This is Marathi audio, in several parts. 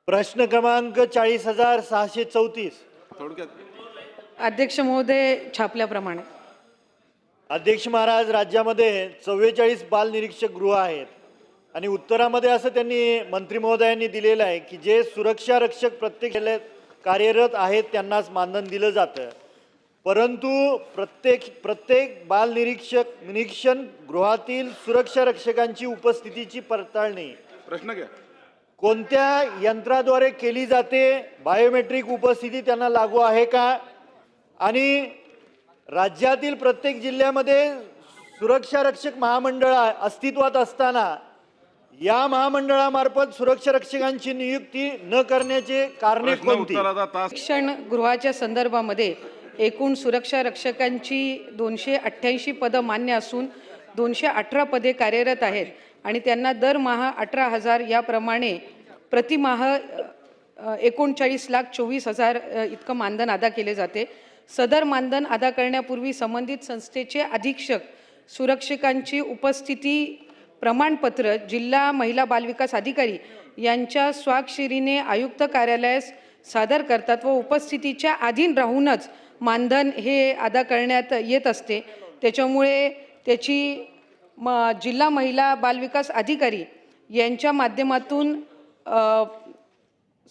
प्रश्न क्रमांक 40,634. थोडक्यात अध्यक्ष महोदय, छापल्याप्रमाणे. अध्यक्ष महाराज, राज्यामध्ये 44 बाल निरीक्षक गृह आहेत आणि उत्तरामध्ये असं त्यांनी मंत्री महोदयांनी दिलेलं आहे की जे सुरक्षा रक्षक प्रत्येक जिल्ह्यात कार्यरत आहेत त्यांनाच मानधन दिलं जातं, परंतु प्रत्येक बाल निरीक्षण गृहातील सुरक्षा रक्षकांची उपस्थितीची पडताळणी प्रश्न घ्या. कोणत्या यंत्राद्वारे केली जाते? बायोमेट्रिक उपस्थिती त्यांना लागू आहे का? आणि राज्यातील प्रत्येक जिल्ह्यामध्ये सुरक्षा रक्षक महामंडळ अस्तित्वात असताना या महामंडळामार्फत सुरक्षा रक्षकांची नियुक्ती न करण्याचे कारणे प्रश्न कोणती? उत्तराचा तास. शिक्षण गृहाच्या संदर्भामध्ये एकूण सुरक्षा रक्षकांची 288 पदं मान्य असून 218 पदे कार्यरत आहेत आणि त्यांना दरमहा 18,000 याप्रमाणे प्रतिमाह 39,24,000 इतकं मानधन अदा केले जाते. सदर मानधन अदा करण्यापूर्वी संबंधित संस्थेचे अधीक्षक सुरक्षकांची उपस्थिती प्रमाणपत्र जिल्हा महिला बालविकास अधिकारी यांच्या स्वाक्षरीने आयुक्त कार्यालयास सादर करतात व उपस्थितीच्या अधीन राहूनच मानधन हे अदा करण्यात येत असते. त्याच्यामुळे त्याची जिल्हा महिला बालविकास अधिकारी यांच्या माध्यमातून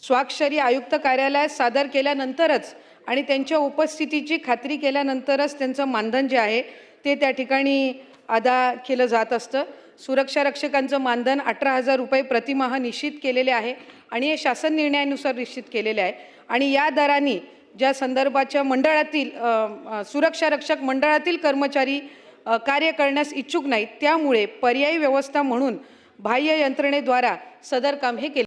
स्वाक्षरी आयुक्त कार्यालयास सादर केल्यानंतरच आणि त्यांच्या उपस्थितीची खात्री केल्यानंतरच त्यांचं मानधन जे आहे ते त्या ठिकाणी अदा केलं जात असतं. सुरक्षा रक्षकांचं मानधन 18,000 रुपये प्रतिमाह निश्चित केलेले आहे आणि हे शासन निर्णयानुसार निश्चित केलेले आहे आणि या दराने ज्या संदर्भाच्या मंडळातील सुरक्षा रक्षक मंडळातील कर्मचारी कार्य करण्यास इच्छुक नाहीत त्यामुळे पर्यायी व्यवस्था म्हणून बाह्य यंत्रणेद्वारा सदर काम हे केले